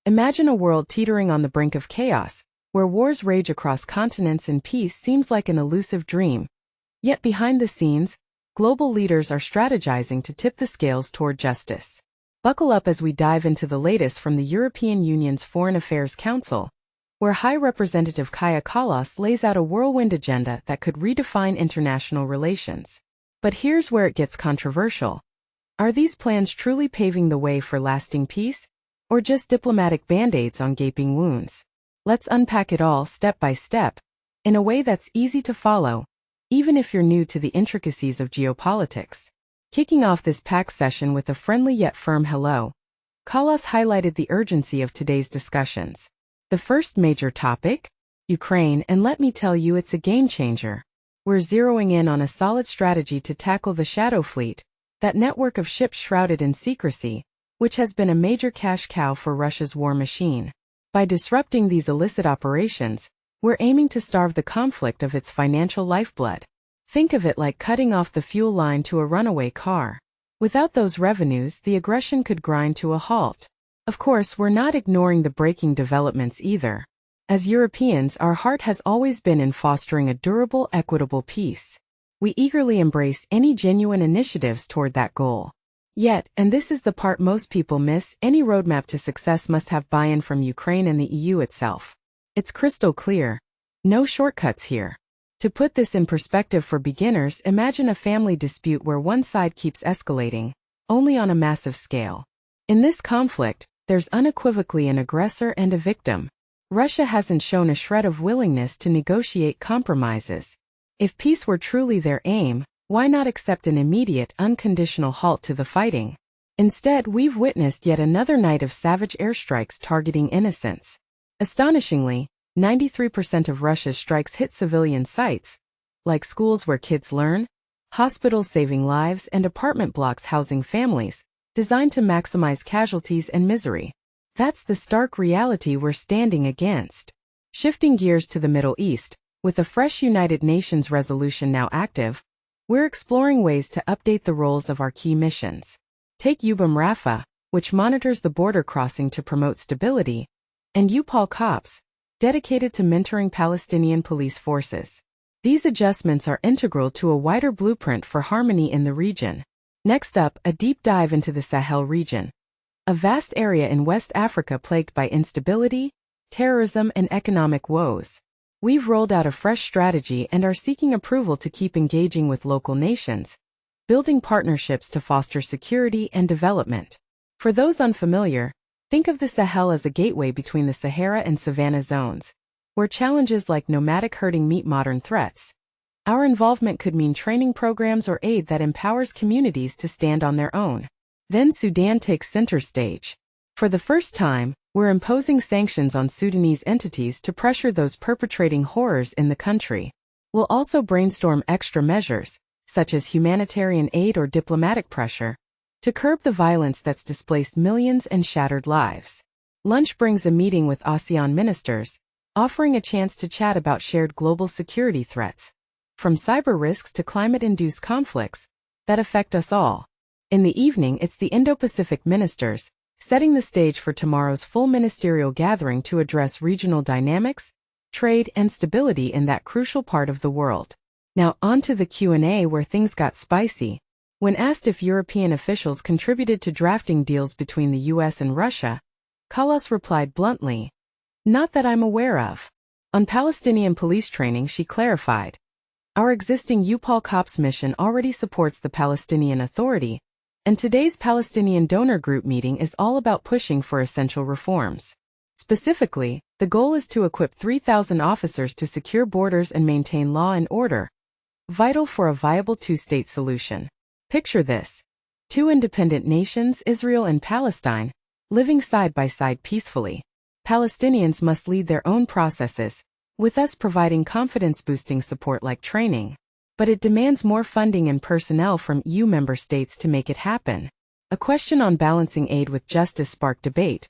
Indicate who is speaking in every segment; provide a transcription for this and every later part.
Speaker 1: Imagine a world teetering on the brink of chaos, where wars rage across continents and peace seems like an elusive dream. Yet behind the scenes, global leaders are strategizing to tip the scales toward justice. Buckle up as we dive into the latest from the European Union's Foreign Affairs Council, where High Representative Kaja Kallas lays out a whirlwind agenda that could redefine international relations. But here's where it gets controversial. Are these plans truly paving the way for lasting peace, or just diplomatic band-aids on gaping wounds? Let's unpack it all step by step, in a way that's easy to follow, even if you're new to the intricacies of geopolitics. Kicking off this packed session with a friendly yet firm hello, Kallas highlighted the urgency of today's discussions. The first major topic? Ukraine, and let me tell you, it's a game changer. We're zeroing in on a solid strategy to tackle the shadow fleet, that network of ships shrouded in secrecy, which has been a major cash cow for Russia's war machine. By disrupting these illicit operations, we're aiming to starve the conflict of its financial lifeblood. Think of it like cutting off the fuel line to a runaway car. Without those revenues, the aggression could grind to a halt. Of course, we're not ignoring the breaking developments either. As Europeans, our heart has always been in fostering a durable, equitable peace. We eagerly embrace any genuine initiatives toward that goal. Yet, and this is the part most people miss, any roadmap to success must have buy-in from Ukraine and the EU itself. It's crystal clear. No shortcuts here. To put this in perspective for beginners, imagine a family dispute where one side keeps escalating, only on a massive scale. In this conflict, there's unequivocally an aggressor and a victim. Russia hasn't shown a shred of willingness to negotiate compromises. If peace were truly their aim, why not accept an immediate, unconditional halt to the fighting? Instead, we've witnessed yet another night of savage airstrikes targeting innocents. Astonishingly, 93% of Russia's strikes hit civilian sites, like schools where kids learn, hospitals saving lives, and apartment blocks housing families, designed to maximize casualties and misery. That's the stark reality we're standing against. Shifting gears to the Middle East, with a fresh United Nations resolution now active, we're exploring ways to update the roles of our key missions. Take EUBAM Rafah, which monitors the border crossing to promote stability, and EUPOL COPS, dedicated to mentoring Palestinian police forces. These adjustments are integral to a wider blueprint for harmony in the region. Next up, a deep dive into the Sahel region, a vast area in West Africa plagued by instability, terrorism, and economic woes. We've rolled out a fresh strategy and are seeking approval to keep engaging with local nations, building partnerships to foster security and development. For those unfamiliar, think of the Sahel as a gateway between the Sahara and Savannah zones, where challenges like nomadic herding meet modern threats. Our involvement could mean training programs or aid that empowers communities to stand on their own. Then Sudan takes center stage. For the first time, we're imposing sanctions on Sudanese entities to pressure those perpetrating horrors in the country. We'll also brainstorm extra measures, such as humanitarian aid or diplomatic pressure, to curb the violence that's displaced millions and shattered lives. Lunch brings a meeting with ASEAN ministers, offering a chance to chat about shared global security threats, from cyber risks to climate-induced conflicts that affect us all. In the evening, it's the Indo-Pacific ministers, setting the stage for tomorrow's full ministerial gathering to address regional dynamics, trade, and stability in that crucial part of the world. Now on to the Q&A where things got spicy. When asked if European officials contributed to drafting deals between the US and Russia, Kallas replied bluntly, "Not that I'm aware of." On Palestinian police training, she clarified, "Our existing EUPOL COPS mission already supports the Palestinian Authority, and today's Palestinian donor group meeting is all about pushing for essential reforms. Specifically, the goal is to equip 3,000 officers to secure borders and maintain law and order, vital for a viable two-state solution. Picture this: two independent nations, Israel and Palestine, living side by side peacefully. Palestinians must lead their own processes, with us providing confidence-boosting support like training. But it demands more funding and personnel from EU member states to make it happen." A question on balancing aid with justice sparked debate.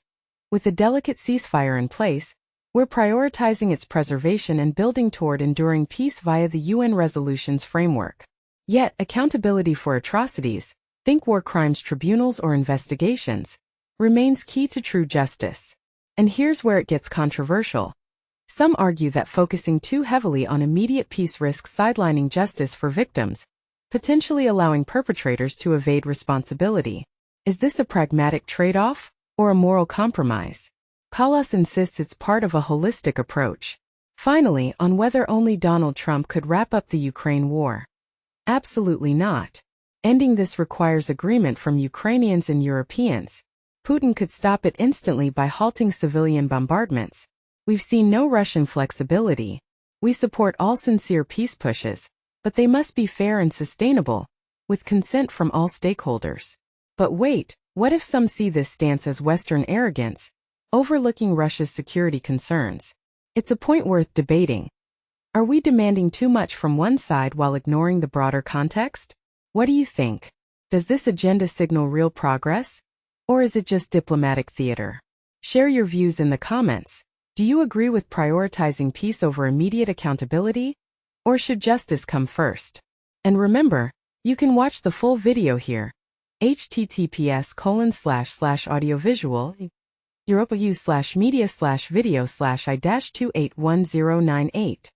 Speaker 1: With a delicate ceasefire in place, we're prioritizing its preservation and building toward enduring peace via the UN resolutions framework. Yet, accountability for atrocities, think war crimes tribunals or investigations, remains key to true justice. And here's where it gets controversial. Some argue that focusing too heavily on immediate peace risks sidelining justice for victims, potentially allowing perpetrators to evade responsibility. Is this a pragmatic trade-off or a moral compromise? Kallas insists it's part of a holistic approach. Finally, on whether only Donald Trump could wrap up the Ukraine war. Absolutely not. Ending this requires agreement from Ukrainians and Europeans. Putin could stop it instantly by halting civilian bombardments. We've seen no Russian flexibility. We support all sincere peace pushes, but they must be fair and sustainable, with consent from all stakeholders. But wait, what if some see this stance as Western arrogance, overlooking Russia's security concerns? It's a point worth debating. Are we demanding too much from one side while ignoring the broader context? What do you think? Does this agenda signal real progress? Or is it just diplomatic theater? Share your views in the comments. Do you agree with prioritizing peace over immediate accountability? Or should justice come first? And remember, you can watch the full video here. https://audiovisual EUPOL/media/video/I-281098